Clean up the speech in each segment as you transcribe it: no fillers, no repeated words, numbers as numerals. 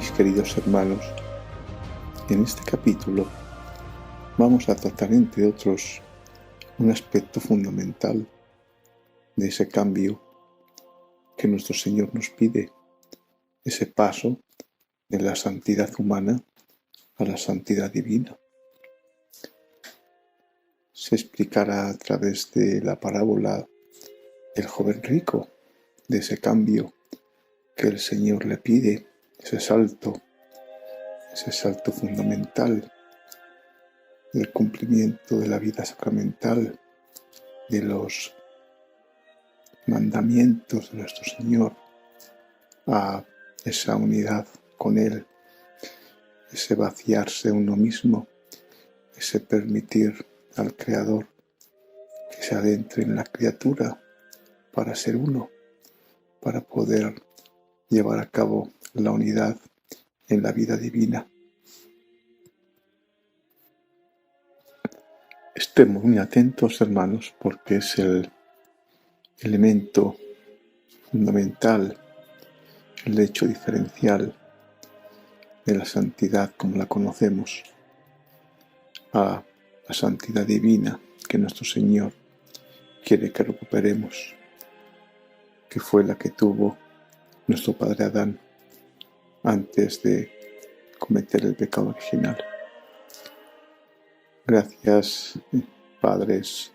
mis queridos hermanos. En este capítulo vamos a tratar, entre otros, un aspecto fundamental de ese cambio que nuestro Señor nos pide, ese paso de la santidad humana a la santidad divina. Se explicará a través de la parábola del joven rico, de ese cambio que el Señor le pide, ese salto fundamental del cumplimiento de la vida sacramental, de los mandamientos de nuestro Señor, a esa unidad con Él, ese vaciarse uno mismo, ese permitir al Creador que se adentre en la criatura para ser uno, para poder llevar a cabo la unidad en la vida divina. Estemos muy atentos, hermanos, porque es el elemento fundamental, el hecho diferencial de la santidad como la conocemos, a la santidad divina que nuestro Señor quiere que recuperemos, que fue la que tuvo nuestro padre Adán antes de cometer el pecado original. Gracias, padres,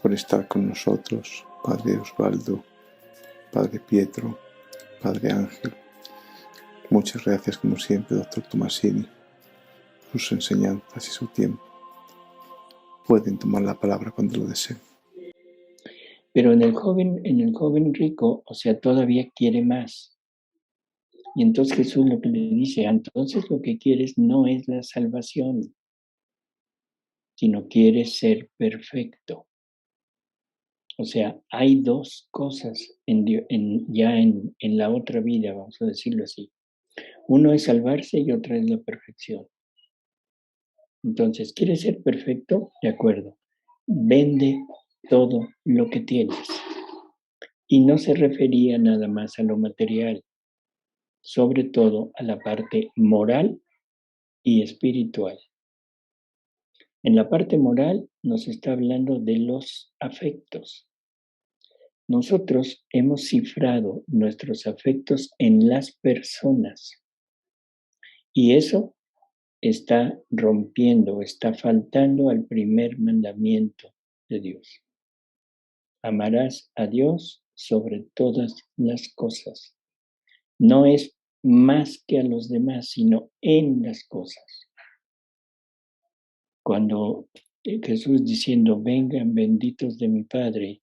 por estar con nosotros, Padre Osvaldo, Padre Pietro, Padre Ángel. Muchas gracias, como siempre, doctor Tomasini, sus enseñanzas y su tiempo. Pueden tomar la palabra cuando lo deseen. Pero en el joven rico, o sea, todavía quiere más. Y entonces Jesús lo que le dice, entonces lo que quieres no es la salvación, sino quieres ser perfecto. O sea, hay dos cosas en la otra vida, vamos a decirlo así. Uno es salvarse y otra es la perfección. Entonces, ¿quieres ser perfecto? De acuerdo. Vende todo lo que tienes. Y no se refería nada más a lo material, sobre todo a la parte moral y espiritual. En la parte moral nos está hablando de los afectos. Nosotros hemos cifrado nuestros afectos en las personas y eso está rompiendo, está faltando al primer mandamiento de Dios. Amarás a Dios sobre todas las cosas. No es más que a los demás, sino en las cosas. Cuando Jesús diciendo, vengan benditos de mi Padre,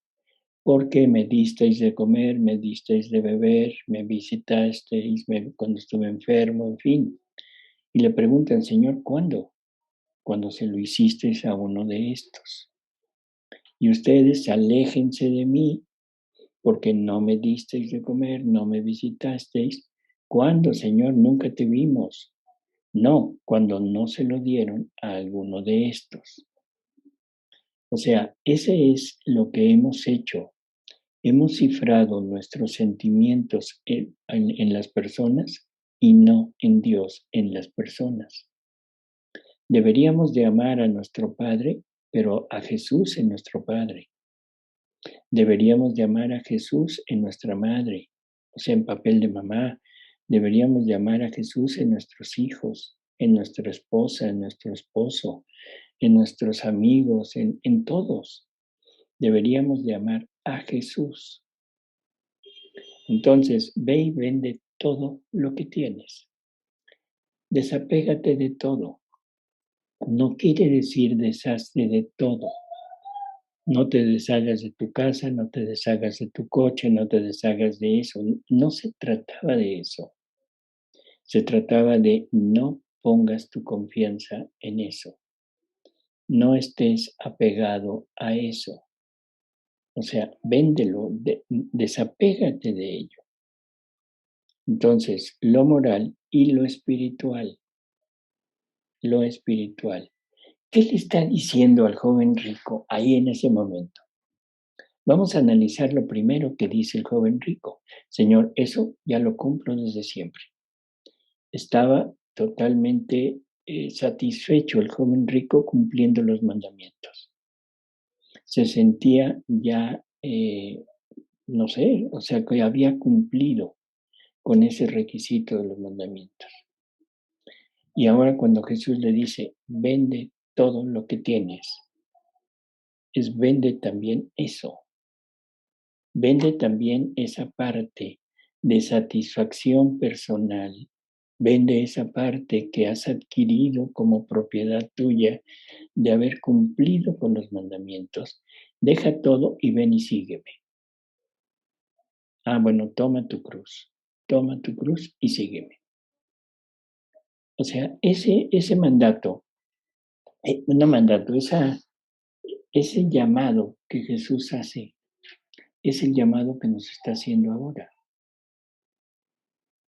porque me disteis de comer, me disteis de beber, me visitasteis cuando estuve enfermo, en fin. Y le preguntan, Señor, ¿cuándo? Cuando se lo hicisteis a uno de estos. Y ustedes aléjense de mí, porque no me disteis de comer, no me visitasteis. ¿Cuándo, Señor? Nunca te vimos. No, cuando no se lo dieron a alguno de estos. O sea, ese es lo que hemos hecho. Hemos cifrado nuestros sentimientos en las personas y no en Dios en las personas. Deberíamos de amar a nuestro Padre, pero a Jesús en nuestro Padre. Deberíamos de amar a Jesús en nuestra madre, o sea, en papel de mamá. Deberíamos de amar a Jesús en nuestros hijos, en nuestra esposa, en nuestro esposo, en nuestros amigos, en todos. Deberíamos de amar a Jesús. Entonces, ve y vende todo lo que tienes. Desapégate de todo. No quiere decir deshazte de todo. No te deshagas de tu casa, no te deshagas de tu coche, no te deshagas de eso. No se trataba de eso. Se trataba de no pongas tu confianza en eso. No estés apegado a eso. O sea, véndelo, desapégate de ello. Entonces, lo moral y lo espiritual. Lo espiritual. ¿Qué le está diciendo al joven rico ahí en ese momento? Vamos a analizar lo primero que dice el joven rico. Señor, eso ya lo cumplo desde siempre. Estaba totalmente satisfecho el joven rico cumpliendo los mandamientos. Se sentía ya, no sé, o sea, que había cumplido con ese requisito de los mandamientos. Y ahora cuando Jesús le dice, vende todo lo que tienes, es vende también eso. Vende también esa parte de satisfacción personal. Vende esa parte que has adquirido como propiedad tuya de haber cumplido con los mandamientos. Deja todo y ven y sígueme. Bueno, toma tu cruz y sígueme. O sea, ese mandato, ese llamado que Jesús hace, es el llamado que nos está haciendo ahora.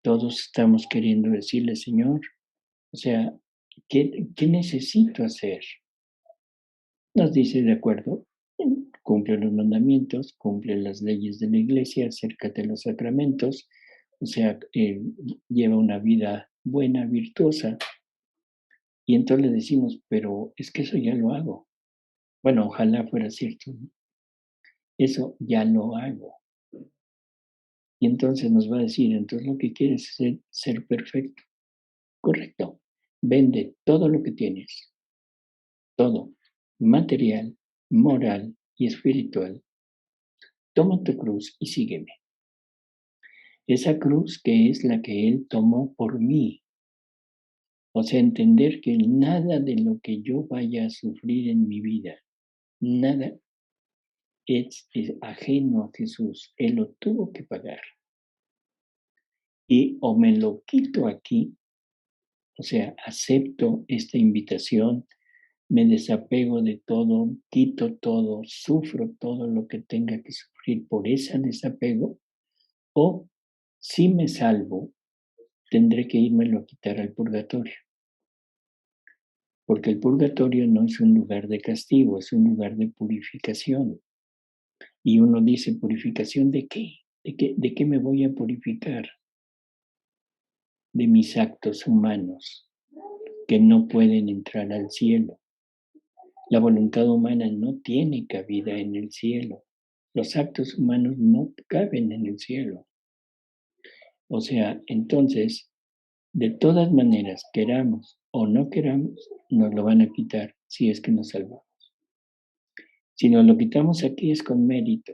Todos estamos queriendo decirle, Señor, o sea, ¿qué necesito hacer? Nos dice, de acuerdo, cumple los mandamientos, cumple las leyes de la iglesia, acércate a los sacramentos, o sea, lleva una vida buena, virtuosa. Y entonces le decimos, pero es que eso ya lo hago. Bueno, ojalá fuera cierto, ¿no? Eso ya lo hago. Y entonces nos va a decir, entonces lo que quieres es ser perfecto. Correcto. Vende todo lo que tienes, todo, material, moral y espiritual. Toma tu cruz y sígueme. Esa cruz que es la que Él tomó por mí. O sea, entender que nada de lo que yo vaya a sufrir en mi vida, nada es ajeno a Jesús. Él lo tuvo que pagar. Y o me lo quito aquí, o sea, acepto esta invitación, me desapego de todo, quito todo, sufro todo lo que tenga que sufrir por ese desapego, o si me salvo, tendré que irmelo a quitar al purgatorio. Porque el purgatorio no es un lugar de castigo, es un lugar de purificación. Y uno dice, ¿purificación de qué? ¿De qué me voy a purificar? De mis actos humanos que no pueden entrar al cielo. La voluntad humana no tiene cabida en el cielo. Los actos humanos no caben en el cielo. O sea, entonces, de todas maneras, queramos o no queramos, nos lo van a quitar si es que nos salvamos. Si nos lo quitamos aquí es con mérito,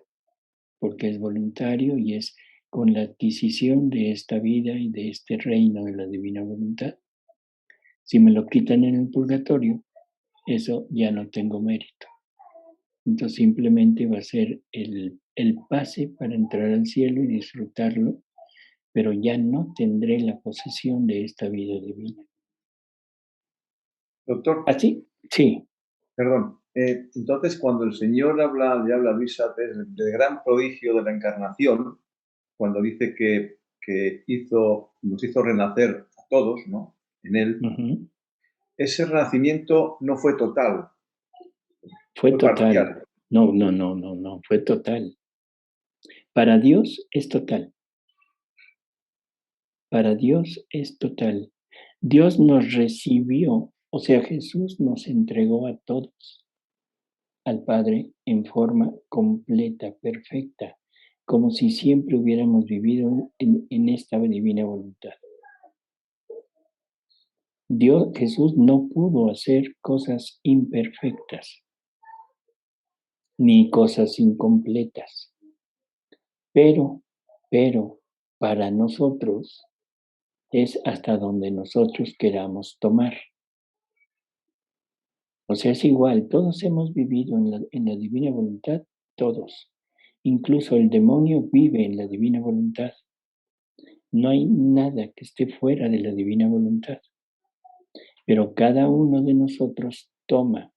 porque es voluntario y es con la adquisición de esta vida y de este reino de la divina voluntad. Si me lo quitan en el purgatorio, eso ya no tengo mérito. Entonces simplemente va a ser el pase para entrar al cielo y disfrutarlo, pero ya no tendré la posesión de esta vida divina. Doctor, ¿Así? Sí. perdón. Entonces, cuando el Señor le habla a Luisa del gran prodigio de la encarnación, cuando dice que nos hizo renacer a todos, ¿no? En Él, ese renacimiento no fue total. Fue total. Parcial. No, fue total. Para Dios es total. Para Dios es total. Dios nos recibió, o sea, Jesús nos entregó a todos al Padre en forma completa, perfecta, como si siempre hubiéramos vivido en esta divina voluntad. Jesús no pudo hacer cosas imperfectas, ni cosas incompletas, pero, para nosotros es hasta donde nosotros queramos tomar. O sea, es igual, todos hemos vivido en la divina voluntad, todos. Incluso el demonio vive en la divina voluntad. No hay nada que esté fuera de la divina voluntad. Pero cada uno de nosotros toma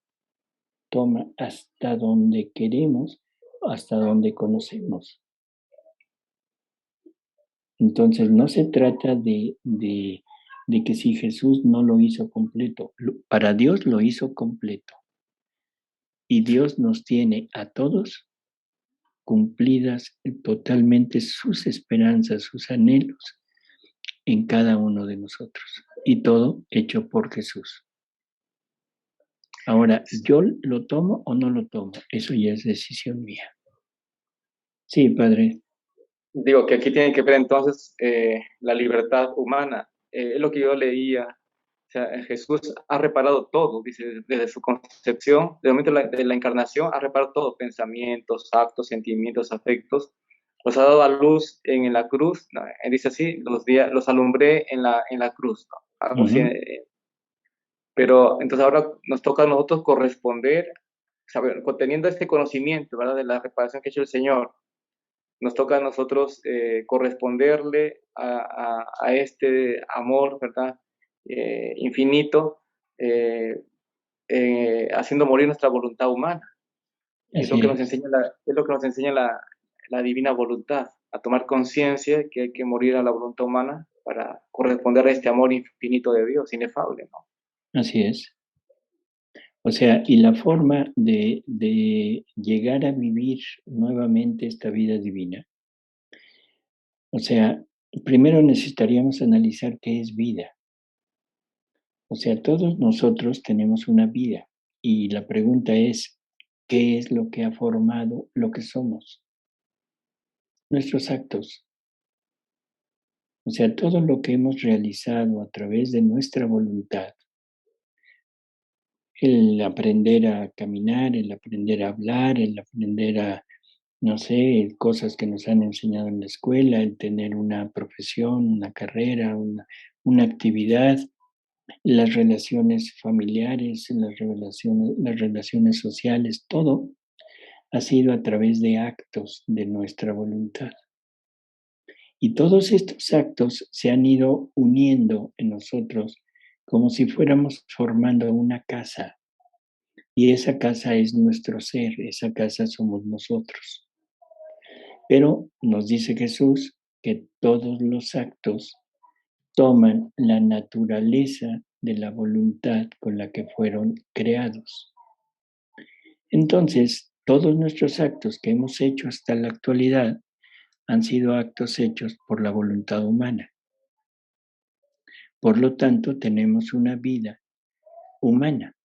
hasta donde queremos, hasta donde conocemos. Entonces no se trata de que si Jesús no lo hizo completo, para Dios lo hizo completo. Y Dios nos tiene a todos cumplidas totalmente sus esperanzas, sus anhelos en cada uno de nosotros. Y todo hecho por Jesús. Ahora, ¿yo lo tomo o no lo tomo? Eso ya es decisión mía. Sí, Padre. Digo que aquí tiene que ver entonces la libertad humana. Es lo que yo leía. O sea, Jesús ha reparado todo, dice, desde su concepción, desde el momento de la encarnación, ha reparado todo, pensamientos, actos, sentimientos, afectos. Los ha dado a luz en la cruz, ¿no? Dice así, los alumbré en la cruz, ¿no? Algo así. Pero entonces ahora nos toca a nosotros corresponder, saber, teniendo este conocimiento, ¿verdad?, de la reparación que ha hecho el Señor, nos toca a nosotros corresponderle a este amor, ¿verdad?, infinito, haciendo morir nuestra voluntad humana. Es lo que nos enseña la divina voluntad, a tomar conciencia que hay que morir a la voluntad humana para corresponder a este amor infinito de Dios, inefable, ¿no? Así es. O sea, y la forma de llegar a vivir nuevamente esta vida divina. O sea, primero necesitaríamos analizar qué es vida. O sea, todos nosotros tenemos una vida y la pregunta es, ¿qué es lo que ha formado lo que somos? Nuestros actos. O sea, todo lo que hemos realizado a través de nuestra voluntad, el aprender a caminar, el aprender a hablar, el aprender a, no sé, cosas que nos han enseñado en la escuela, el tener una profesión, una carrera, una actividad, las relaciones familiares, las relaciones sociales, todo ha sido a través de actos de nuestra voluntad. Y todos estos actos se han ido uniendo en nosotros como si fuéramos formando una casa. Y esa casa es nuestro ser, esa casa somos nosotros. Pero nos dice Jesús que todos los actos toman la naturaleza de la voluntad con la que fueron creados. Entonces, todos nuestros actos que hemos hecho hasta la actualidad han sido actos hechos por la voluntad humana. Por lo tanto, tenemos una vida humana,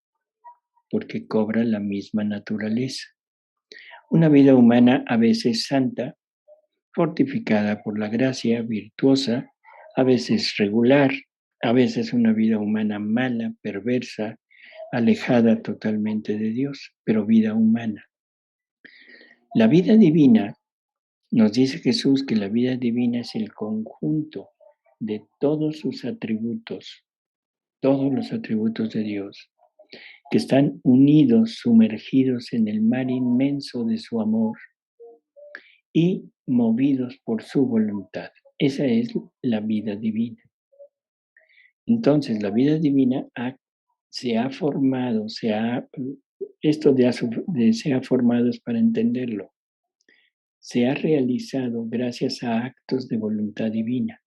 porque cobra la misma naturaleza. Una vida humana a veces santa, fortificada por la gracia, virtuosa, a veces regular, a veces una vida humana mala, perversa, alejada totalmente de Dios, pero vida humana. La vida divina, nos dice Jesús que la vida divina es el conjunto de todos sus atributos, todos los atributos de Dios, que están unidos, sumergidos en el mar inmenso de su amor y movidos por su voluntad. Esa es la vida divina. Entonces, la vida divina se ha formado, se ha formado es para entenderlo. Se ha realizado gracias a actos de voluntad divina.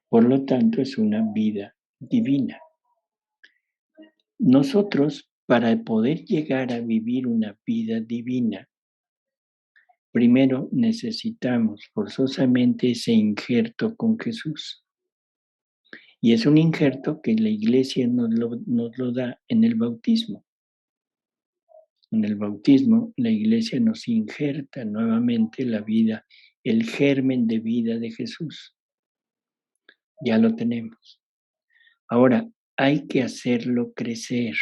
Por lo tanto, es una vida divina. Nosotros, para poder llegar a vivir una vida divina, primero necesitamos forzosamente ese injerto con Jesús. Y es un injerto que la Iglesia nos lo da en el bautismo. En el bautismo, la Iglesia nos injerta nuevamente la vida, el germen de vida de Jesús. Ya lo tenemos. Ahora, hay que hacerlo crecer.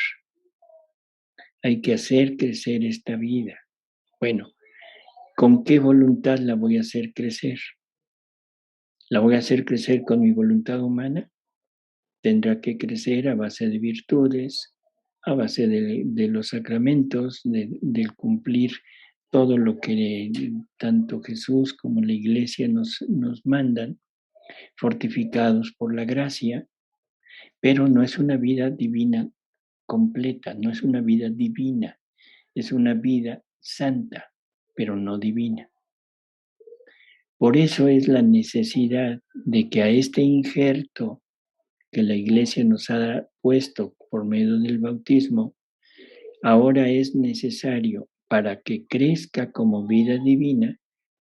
Hay que hacer crecer esta vida. Bueno, ¿con qué voluntad la voy a hacer crecer? ¿La voy a hacer crecer con mi voluntad humana? Tendrá que crecer a base de virtudes, a base de los sacramentos, del cumplir todo lo que tanto Jesús como la Iglesia nos mandan, fortificados por la gracia, pero no es una vida divina completa, no es una vida divina, es una vida santa, pero no divina. Por eso es la necesidad de que a este injerto que la Iglesia nos ha puesto por medio del bautismo, ahora es necesario para que crezca como vida divina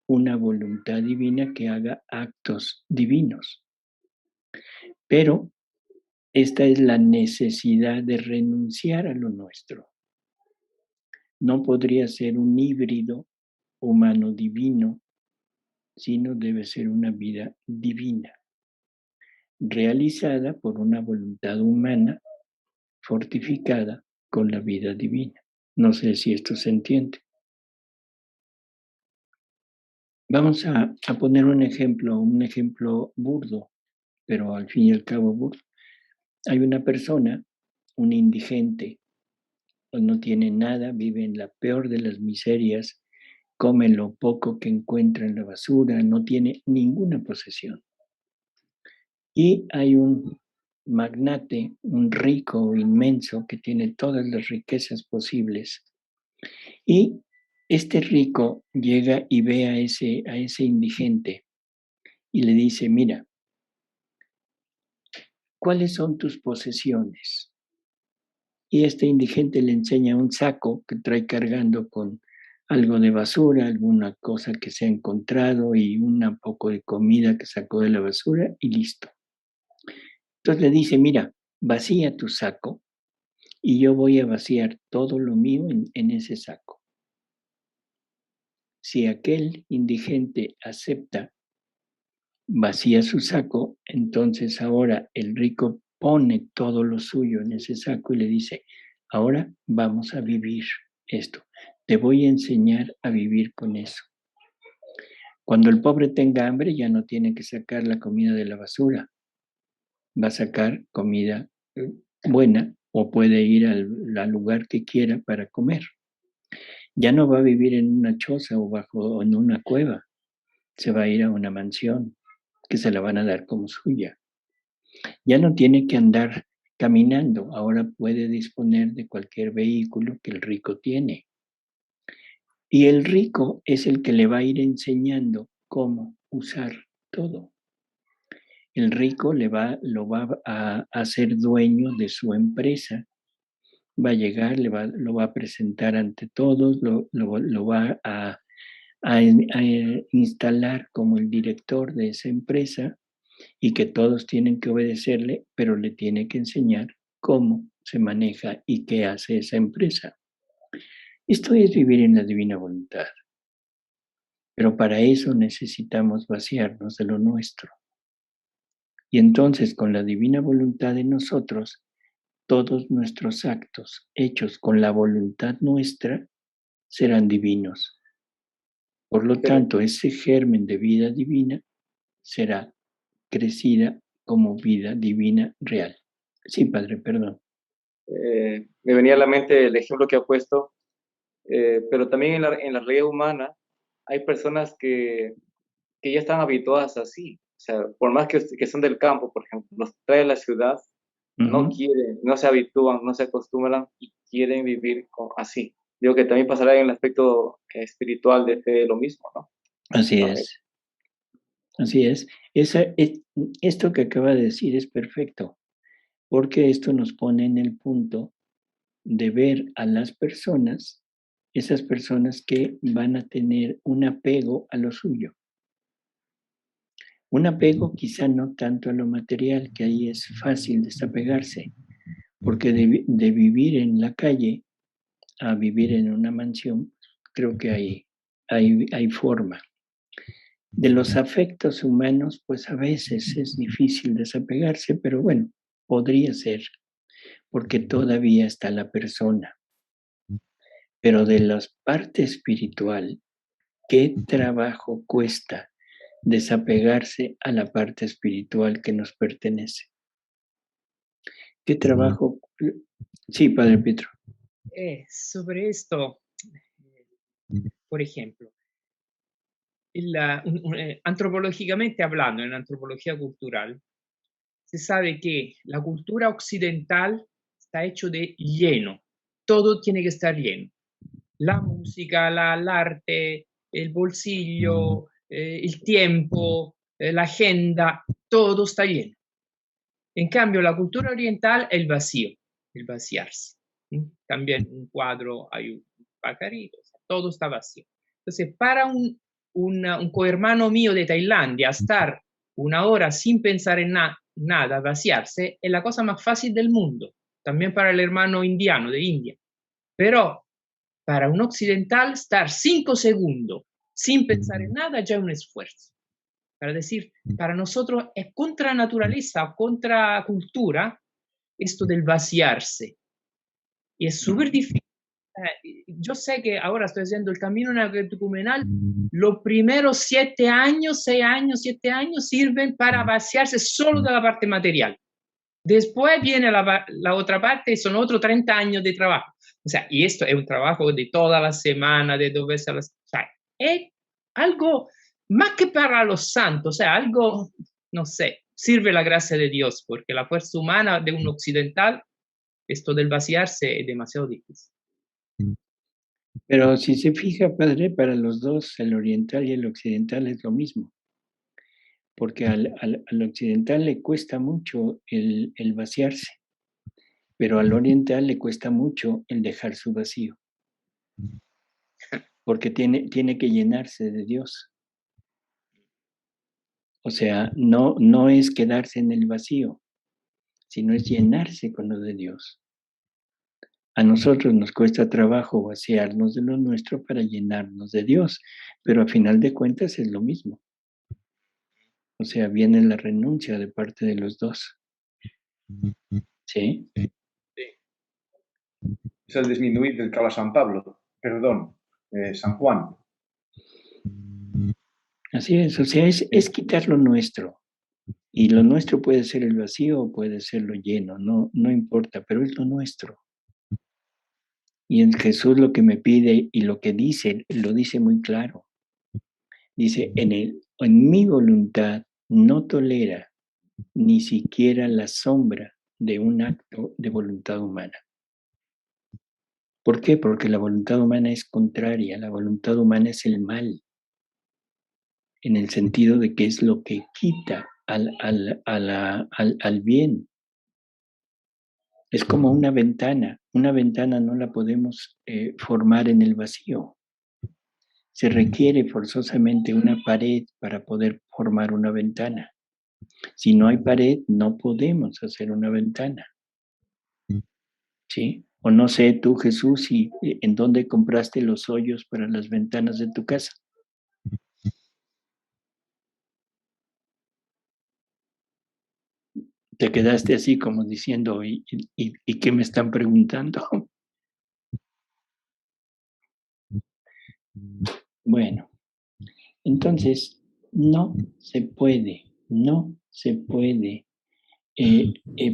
una voluntad divina que haga actos divinos. Pero esta es la necesidad de renunciar a lo nuestro. No podría ser un híbrido humano-divino, sino debe ser una vida divina, realizada por una voluntad humana fortificada con la vida divina. No sé si esto se entiende. Vamos a poner un ejemplo burdo, pero al fin y al cabo burdo. Hay una persona, un indigente, no tiene nada, vive en la peor de las miserias, come lo poco que encuentra en la basura, no tiene ninguna posesión. Y hay un magnate, un rico inmenso que tiene todas las riquezas posibles. Y este rico llega y ve a ese indigente y le dice, mira, ¿cuáles son tus posesiones? Y este indigente le enseña un saco que trae cargando con algo de basura, alguna cosa que se ha encontrado y un poco de comida que sacó de la basura y listo. Entonces le dice, mira, vacía tu saco y yo voy a vaciar todo lo mío en ese saco. Si aquel indigente acepta, vacía su saco, entonces ahora el rico pone todo lo suyo en ese saco y le dice, ahora vamos a vivir esto. Te voy a enseñar a vivir con eso. Cuando el pobre tenga hambre ya no tiene que sacar la comida de la basura. Va a sacar comida buena o puede ir al lugar que quiera para comer. Ya no va a vivir en una choza o en una cueva. Se va a ir a una mansión que se la van a dar como suya. Ya no tiene que andar caminando, ahora puede disponer de cualquier vehículo que el rico tiene. Y el rico es el que le va a ir enseñando cómo usar todo. El rico lo va a hacer dueño de su empresa. Va a llegar, lo va a presentar ante todos, lo va a instalar como el director de esa empresa y que todos tienen que obedecerle, pero le tiene que enseñar cómo se maneja y qué hace esa empresa. Esto es vivir en la divina voluntad. Pero para eso necesitamos vaciarnos de lo nuestro. Y entonces con la divina voluntad en nosotros, todos nuestros actos hechos con la voluntad nuestra serán divinos. Por lo tanto, ese germen de vida divina será crecida como vida divina real. Sí, Padre, perdón. Me venía a la mente el ejemplo que ha puesto, pero también en la realidad humana hay personas que ya están habituadas así. O sea, por más que son del campo, por ejemplo, los trae a la ciudad, no quieren, no se habitúan, no se acostumbran y quieren vivir así. Digo que también pasará en el aspecto espiritual de fe lo mismo, ¿no? Así es. Así es. Esto que acaba de decir es perfecto, porque esto nos pone en el punto de ver a las personas, esas personas que van a tener un apego a lo suyo. Un apego quizá no tanto a lo material, que ahí es fácil desapegarse, porque de vivir en la calle a vivir en una mansión, creo que hay forma. De los afectos humanos, pues a veces es difícil desapegarse, pero bueno, podría ser, porque todavía está la persona. Pero de la parte espiritual, ¿qué trabajo cuesta desapegarse a la parte espiritual que nos pertenece? ¿Qué trabajo? Sí, Padre Pietro. Sobre esto, por ejemplo, antropológicamente hablando, en antropología cultural, se sabe que la cultura occidental está hecho de lleno, todo tiene que estar lleno. La música, el arte, el bolsillo, el tiempo, la agenda, todo está lleno. En cambio, la cultura oriental es el vacío, el vaciarse. También un cuadro, hay un pajarito, todo está vacío. Entonces, para un cohermano mío de Tailandia, estar 1 hora sin pensar en nada, vaciarse, es la cosa más fácil del mundo. También para el hermano indiano de India. Pero para un occidental, estar 5 segundos sin pensar en nada ya es un esfuerzo. Para decir, para nosotros es contra naturaleza, contra cultura, esto del vaciarse. Y es súper difícil. Yo sé que ahora estoy haciendo el camino ecumenal, los primeros 7 años, 6 años, 7 años sirven para vaciarse solo de la parte material. Después viene la otra parte y son otros 30 años de trabajo. O sea, y esto es un trabajo de toda la semana, de 2 veces a la semana. O sea, es algo más que para los santos, o sea, algo, no sé, sirve la gracia de Dios, porque la fuerza humana de un occidental, esto del vaciarse es demasiado difícil. Pero si se fija, padre, para los dos, el oriental y el occidental es lo mismo. Porque al occidental le cuesta mucho el vaciarse, pero al oriental le cuesta mucho el dejar su vacío. Porque tiene que llenarse de Dios. O sea, no es quedarse en el vacío, sino es llenarse con lo de Dios. A nosotros nos cuesta trabajo vaciarnos de lo nuestro para llenarnos de Dios, pero a final de cuentas es lo mismo. O sea, viene la renuncia de parte de los dos. ¿Sí? Es el disminuir del que habla San Pablo, perdón, San Juan. Así es, o sea, es quitar lo nuestro. Y lo nuestro puede ser el vacío o puede ser lo lleno, no importa, pero es lo nuestro. Y en Jesús lo que me pide y lo que dice, lo dice muy claro. Dice, en mi voluntad no tolera ni siquiera la sombra de un acto de voluntad humana. ¿Por qué? Porque la voluntad humana es contraria, la voluntad humana es el mal, en el sentido de que es lo que quita al bien. Es como una ventana no la podemos formar en el vacío. Se requiere forzosamente una pared para poder formar una ventana. Si no hay pared, no podemos hacer una ventana. ¿Sí? O no sé tú, Jesús, ¿en dónde compraste los hoyos para las ventanas de tu casa? Te quedaste así como diciendo, ¿y qué me están preguntando? Bueno, entonces no se puede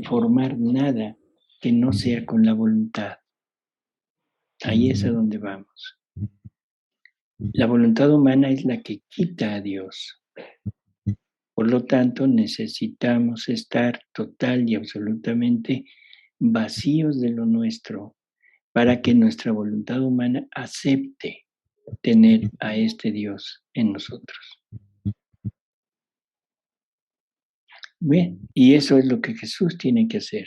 formar nada que no sea con la voluntad. Ahí es a donde vamos. La voluntad humana es la que quita a Dios. Por lo tanto, necesitamos estar total y absolutamente vacíos de lo nuestro para que nuestra voluntad humana acepte tener a este Dios en nosotros. Bien, y eso es lo que Jesús tiene que hacer.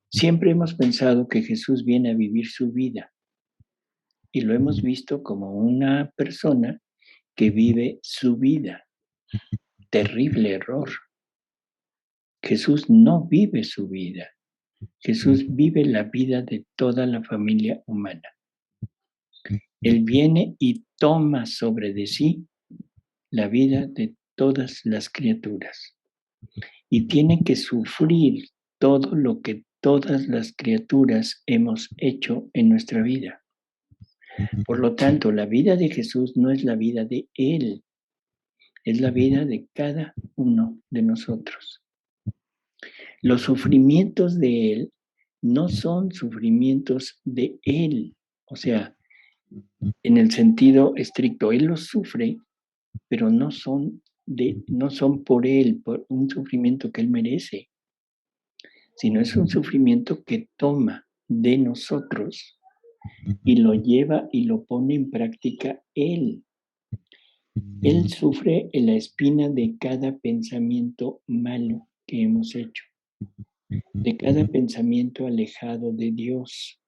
Siempre hemos pensado que Jesús viene a vivir su vida y lo hemos visto como una persona que vive su vida. Terrible error. Jesús no vive su vida. Jesús vive la vida de toda la familia humana. Él viene y toma sobre de sí la vida de todas las criaturas. Y tiene que sufrir todo lo que todas las criaturas hemos hecho en nuestra vida. Por lo tanto, la vida de Jesús no es la vida de Él, es la vida de cada uno de nosotros. Los sufrimientos de Él no son sufrimientos de Él, o sea, en el sentido estricto, Él los sufre, pero no son por Él, por un sufrimiento que Él merece, sino es un sufrimiento que toma de nosotros y lo lleva y lo pone en práctica Él. Él sufre en la espina de cada pensamiento malo que hemos hecho, de cada pensamiento alejado de Dios,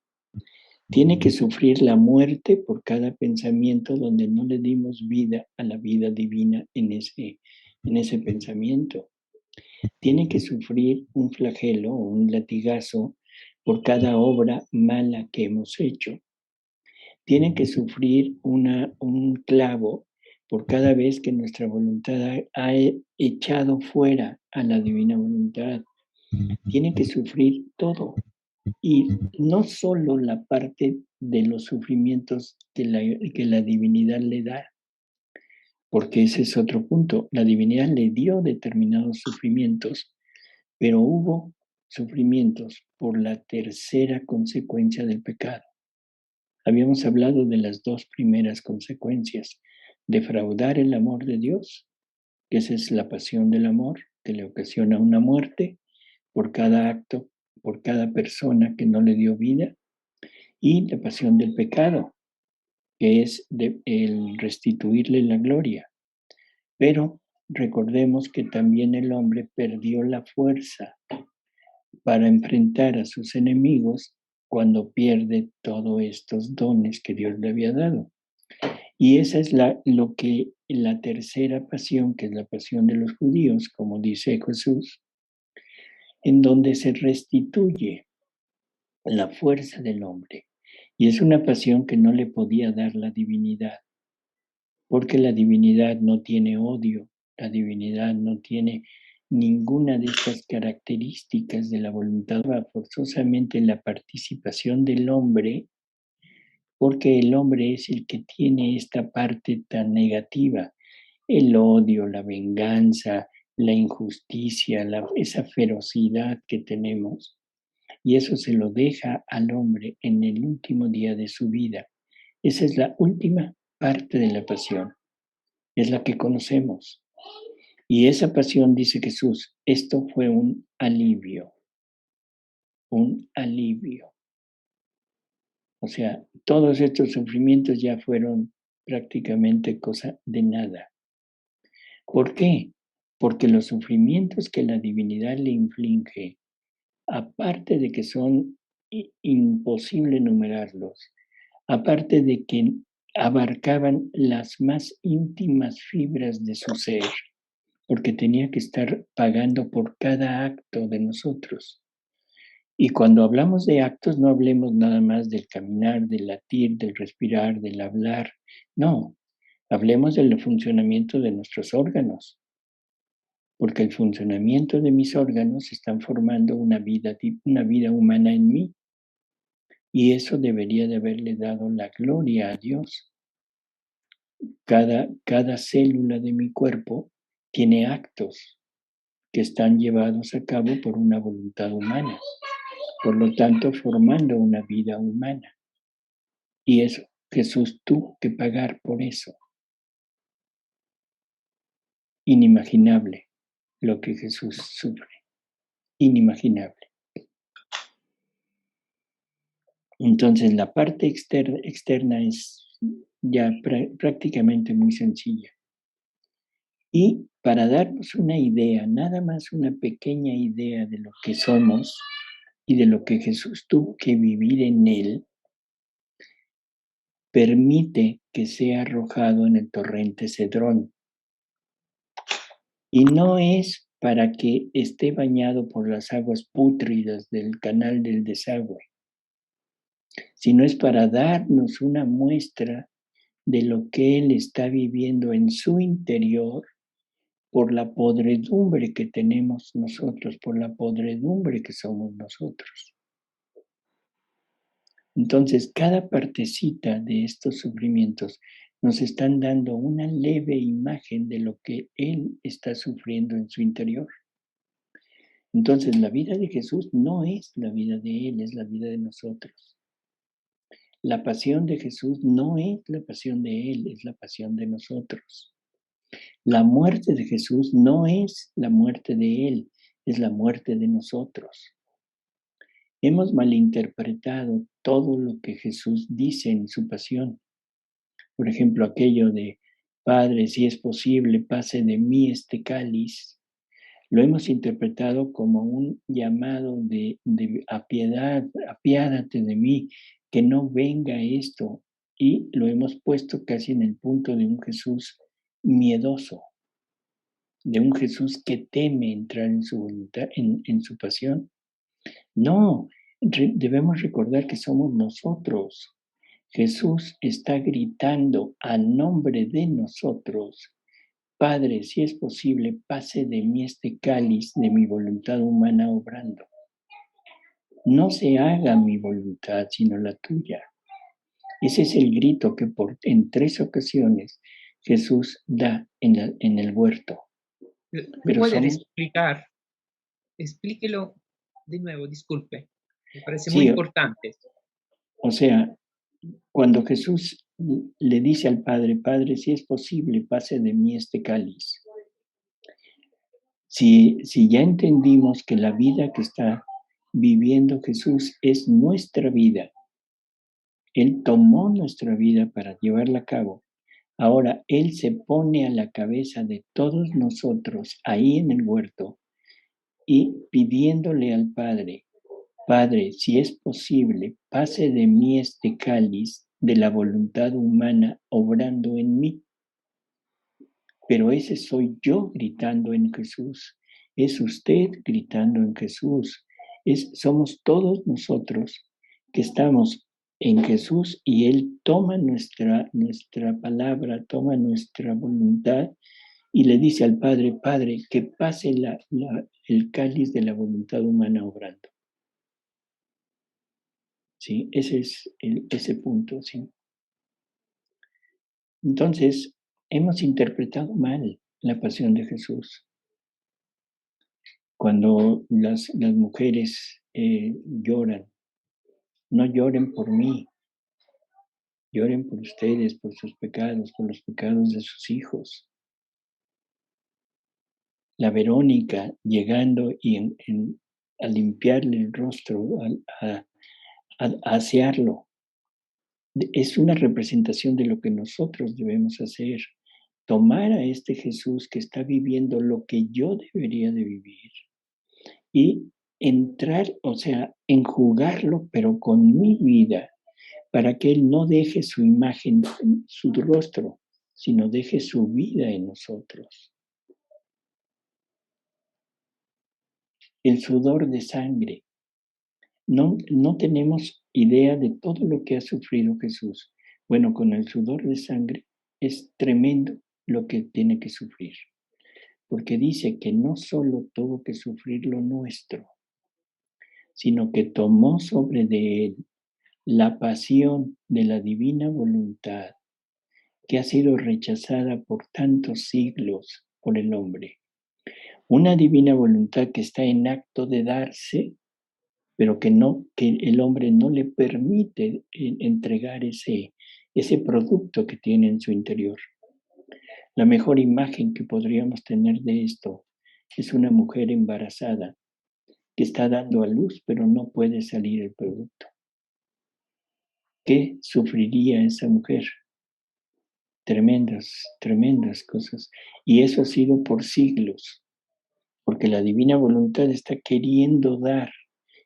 Tiene que sufrir la muerte por cada pensamiento donde no le dimos vida a la vida divina en ese pensamiento. Tiene que sufrir un flagelo o un latigazo por cada obra mala que hemos hecho. Tiene que sufrir un clavo por cada vez que nuestra voluntad ha echado fuera a la divina voluntad. Tiene que sufrir todo. Y no solo la parte de los sufrimientos que la divinidad le da, porque ese es otro punto. La divinidad le dio determinados sufrimientos, pero hubo sufrimientos por la tercera consecuencia del pecado. Habíamos hablado de las dos primeras consecuencias: defraudar el amor de Dios, que esa es la pasión del amor, que le ocasiona una muerte por cada acto, por cada persona que no le dio vida, y la pasión del pecado, que es el restituirle la gloria. Pero recordemos que también el hombre perdió la fuerza para enfrentar a sus enemigos cuando pierde todos estos dones que Dios le había dado. Y esa es la tercera pasión, que es la pasión de los judíos, como dice Jesús, en donde se restituye la fuerza del hombre. Y es una pasión que no le podía dar la divinidad, porque la divinidad no tiene odio, la divinidad no tiene ninguna de estas características de la voluntad, forzosamente la participación del hombre, porque el hombre es el que tiene esta parte tan negativa, el odio, la venganza, la injusticia, esa ferocidad que tenemos. Y eso se lo deja al hombre en el último día de su vida. Esa es la última parte de la pasión, es la que conocemos. Y esa pasión, dice Jesús, esto fue un alivio, un alivio. O sea, todos estos sufrimientos ya fueron prácticamente cosa de nada. ¿Por qué? Porque los sufrimientos que la divinidad le inflige, aparte de que son imposible enumerarlos, aparte de que abarcaban las más íntimas fibras de su ser, porque tenía que estar pagando por cada acto de nosotros. Y cuando hablamos de actos, no hablemos nada más del caminar, del latir, del respirar, del hablar. No, hablemos del funcionamiento de nuestros órganos, porque el funcionamiento de mis órganos están formando una vida humana en mí. Y eso debería de haberle dado la gloria a Dios. Cada célula de mi cuerpo tiene actos que están llevados a cabo por una voluntad humana, por lo tanto formando una vida humana. Y eso, Jesús tuvo que pagar por eso. Inimaginable lo que Jesús sufre, inimaginable. Entonces la parte externa es ya prácticamente muy sencilla. Y para darnos una idea, nada más una pequeña idea de lo que somos y de lo que Jesús tuvo que vivir en él, permite que sea arrojado en el torrente Cedrón. Y no es para que esté bañado por las aguas pútridas del canal del desagüe, sino es para darnos una muestra de lo que Él está viviendo en su interior por la podredumbre que tenemos nosotros, por la podredumbre que somos nosotros. Entonces, cada partecita de estos sufrimientos nos están dando una leve imagen de lo que Él está sufriendo en su interior. Entonces, la vida de Jesús no es la vida de Él, es la vida de nosotros. La pasión de Jesús no es la pasión de Él, es la pasión de nosotros. La muerte de Jesús no es la muerte de Él, es la muerte de nosotros. Hemos malinterpretado todo lo que Jesús dice en su pasión. Por ejemplo, aquello de, Padre, si es posible, pase de mí este cáliz. Lo hemos interpretado como un llamado de apiádate de mí, que no venga esto. Y lo hemos puesto casi en el punto de un Jesús miedoso, de un Jesús que teme entrar en su voluntad, en su pasión. No, debemos recordar que somos nosotros. Jesús está gritando a nombre de nosotros: Padre, si es posible, pase de mí este cáliz de mi voluntad humana obrando. No se haga mi voluntad, sino la tuya. Ese es el grito que en 3 ocasiones Jesús da en el huerto. Pero ¿puede explicar? Explíquelo de nuevo, disculpe. Me parece muy importante. O sea, cuando Jesús le dice al Padre: Padre, si es posible, pase de mí este cáliz. Si ya entendimos que la vida que está viviendo Jesús es nuestra vida, Él tomó nuestra vida para llevarla a cabo. Ahora Él se pone a la cabeza de todos nosotros ahí en el huerto y pidiéndole al Padre: Padre, si es posible, pase de mí este cáliz de la voluntad humana obrando en mí. Pero ese soy yo gritando en Jesús. Es usted gritando en Jesús. Somos todos nosotros que estamos en Jesús y Él toma nuestra palabra, toma nuestra voluntad y le dice al Padre: Padre, que pase el cáliz de la voluntad humana obrando. ¿Sí? Ese es ese punto, ¿sí? Entonces, hemos interpretado mal la pasión de Jesús. Cuando las mujeres lloran, no lloren por mí, lloren por ustedes, por sus pecados, por los pecados de sus hijos. La Verónica llegando y a limpiarle el rostro, a asearlo, es una representación de lo que nosotros debemos hacer. Tomar a este Jesús que está viviendo lo que yo debería de vivir y entrar, o sea, enjugarlo, pero con mi vida, para que Él no deje su imagen, su rostro, sino deje su vida en nosotros. El sudor de sangre. No tenemos idea de todo lo que ha sufrido Jesús. Bueno, con el sudor de sangre es tremendo lo que tiene que sufrir, porque dice que no solo tuvo que sufrir lo nuestro, sino que tomó sobre de Él la pasión de la divina voluntad que ha sido rechazada por tantos siglos por el hombre. Una divina voluntad que está en acto de darse, pero que el hombre no le permite entregar ese producto que tiene en su interior. La mejor imagen que podríamos tener de esto es una mujer embarazada que está dando a luz, pero no puede salir el producto. ¿Qué sufriría esa mujer? Tremendas cosas. Y eso ha sido por siglos, porque la divina voluntad está queriendo dar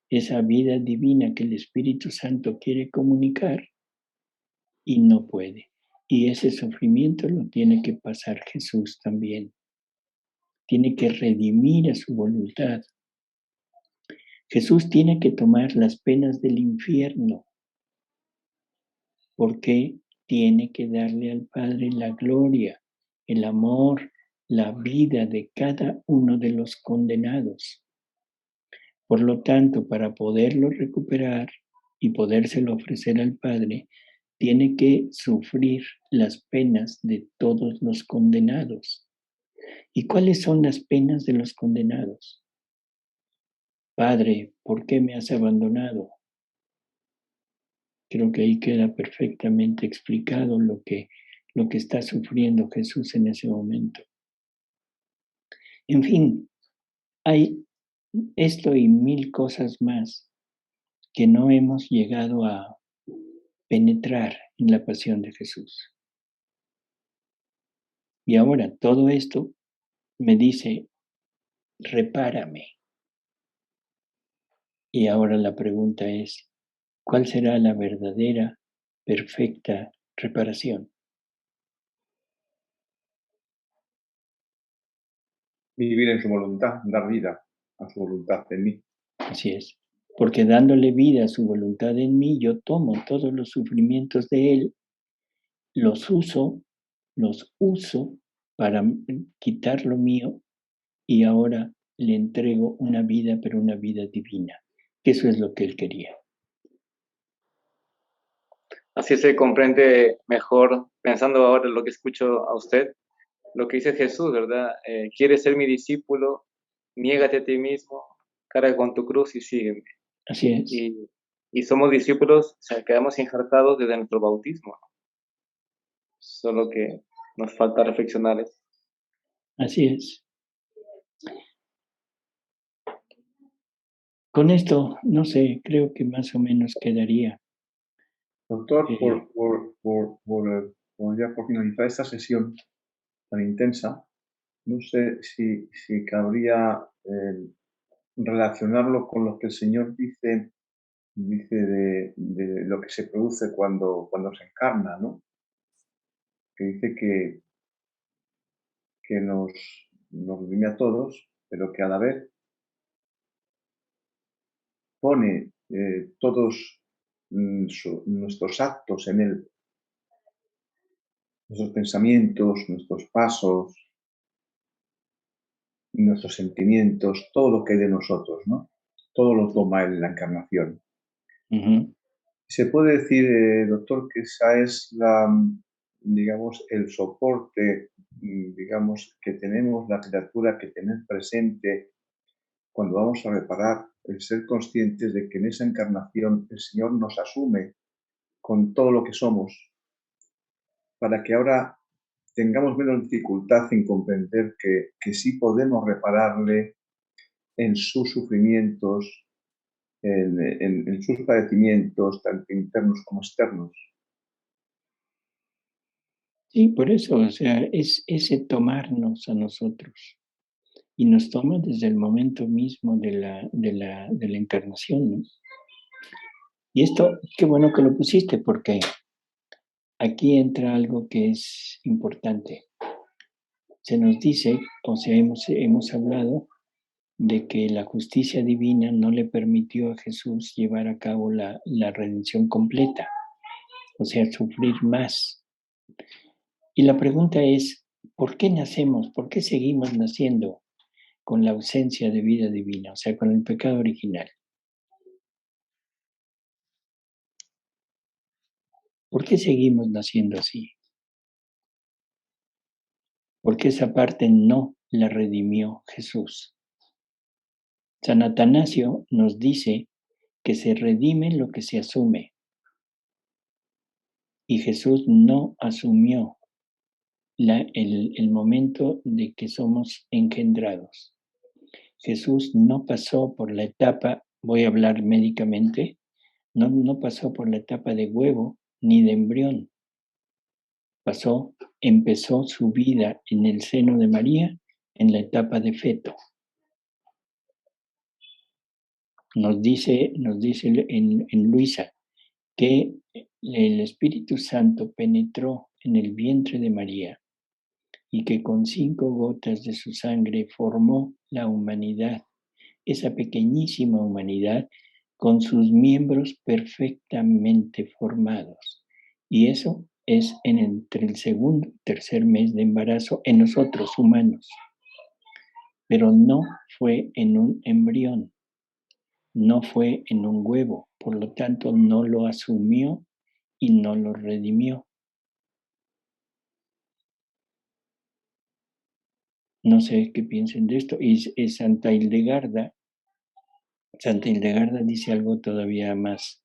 esa vida divina que el Espíritu Santo quiere comunicar y no puede. Y ese sufrimiento lo tiene que pasar Jesús también. Tiene que redimir a su voluntad. Jesús tiene que tomar las penas del infierno, porque tiene que darle al Padre la gloria, el amor, la vida de cada uno de los condenados. Por lo tanto, para poderlo recuperar y podérselo ofrecer al Padre, tiene que sufrir las penas de todos los condenados. ¿Y cuáles son las penas de los condenados? Padre, ¿por qué me has abandonado? Creo que ahí queda perfectamente explicado lo que está sufriendo Jesús en ese momento. En fin, hay esto y 1000 cosas más que no hemos llegado a penetrar en la pasión de Jesús. Y ahora todo esto me dice: repárame. Y ahora la pregunta es: ¿Cuál será la verdadera, perfecta reparación? Vivir en su voluntad, dar vida a su voluntad en mí. Así es. Porque dándole vida a su voluntad en mí, yo tomo todos los sufrimientos de Él, los uso para quitar lo mío y ahora le entrego una vida, pero una vida divina. Eso es lo que Él quería. Así se comprende mejor, pensando ahora en lo que escucho a usted, lo que dice Jesús, ¿verdad? ¿Quieres ser mi discípulo? Niégate a ti mismo, carga con tu cruz y sígueme. Así es. Y somos discípulos, o sea, quedamos injertados desde nuestro bautismo. Solo que nos falta reflexionar eso. Así es. Con esto, no sé, creo que más o menos quedaría. Doctor, ya por finalizar esta sesión tan intensa, no sé si cabría relacionarlo con lo que el Señor dice de lo que se produce cuando se encarna, ¿no? Que dice que nos redime a todos, pero que a la vez pone todos nuestros actos en Él, nuestros pensamientos, nuestros pasos, nuestros sentimientos, todo lo que hay de nosotros, ¿no? Todo lo toma Él en la encarnación. Uh-huh. Se puede decir, doctor, que esa es digamos, el soporte, digamos, que tenemos la criatura que tener presente cuando vamos a reparar, el ser conscientes de que en esa encarnación el Señor nos asume con todo lo que somos, para que ahora tengamos menos dificultad en comprender que sí podemos repararle en sus sufrimientos, en sus padecimientos, tanto internos como externos. Sí, por eso, o sea, es ese tomarnos a nosotros. Y nos toma desde el momento mismo de la encarnación, ¿no? Y esto, qué bueno que lo pusiste, porque aquí entra algo que es importante. Se nos dice, o sea, hemos hablado de que la justicia divina no le permitió a Jesús llevar a cabo la redención completa, o sea, sufrir más. Y la pregunta es, ¿por qué nacemos? ¿Por qué seguimos naciendo con la ausencia de vida divina, o sea, con el pecado original? ¿Por qué seguimos naciendo así? Porque esa parte no la redimió Jesús. San Atanasio nos dice que se redime lo que se asume. Y Jesús no asumió el momento de que somos engendrados. Jesús no pasó por la etapa, voy a hablar médicamente, no pasó por la etapa de huevo ni de embrión. Empezó su vida en el seno de María en la etapa de feto. Nos dice en Luisa que el Espíritu Santo penetró en el vientre de María y que con 5 gotas de su sangre formó la humanidad, esa pequeñísima humanidad con sus miembros perfectamente formados. Y eso es entre el segundo y tercer mes de embarazo en nosotros humanos. Pero no fue en un embrión, no fue en un huevo, por lo tanto no lo asumió y no lo redimió. No sé qué piensen de esto. Y Santa Hildegarda dice algo todavía más.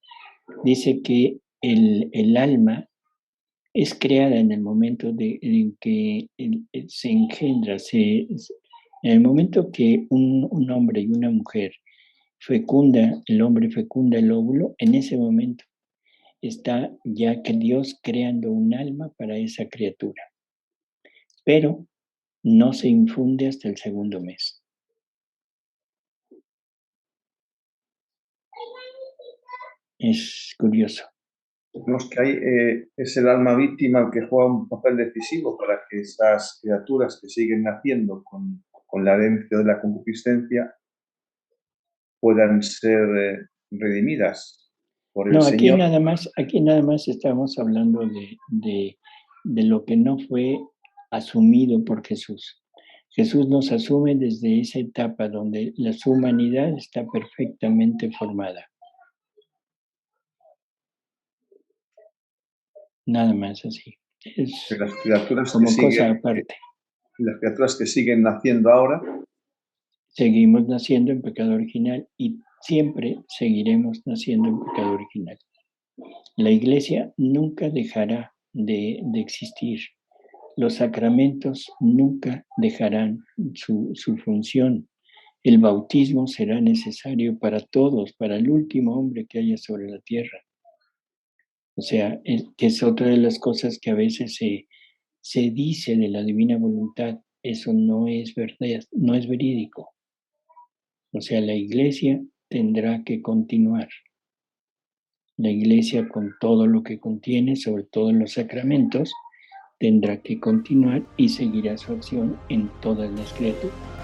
Dice que el alma es creada en el momento en que se engendra, en el momento que un hombre y una mujer el hombre fecunda el óvulo, en ese momento está ya que Dios creando un alma para esa criatura. Pero no se infunde hasta el segundo mes. Es curioso. Vemos que hay, es el alma víctima el que juega un papel decisivo para que esas criaturas que siguen naciendo con la herencia de la concupiscencia puedan ser redimidas por el No, Señor. aquí nada más estamos hablando de lo que no fue asumido por Jesús. Jesús nos asume desde esa etapa donde su humanidad está perfectamente formada. Nada más así. Es Las criaturas como que cosa siguen, aparte. las criaturas que siguen naciendo ahora Seguimos naciendo en pecado original y siempre seguiremos naciendo en pecado original. La iglesia nunca dejará de existir. Los sacramentos nunca dejarán su función. El bautismo será necesario para todos, para el último hombre que haya sobre la tierra. O sea, que es otra de las cosas que a veces se dice de la divina voluntad. Eso no es verdad, no es verídico. O sea, la iglesia tendrá que continuar. La iglesia, con todo lo que contiene, sobre todo en los sacramentos, tendrá que continuar y seguirá su acción en todas las criaturas.